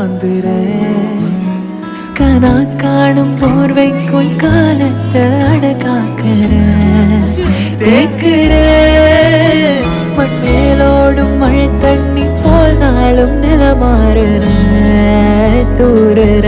ஏமாந்துறேன். கனா காணும் போர்வைக்குள் காலத்தை அடக்காக்கிற தேக்குற மட்டேலோடும் மழை தண்ணி போல் நாளும் நிலமாறுற தூறுற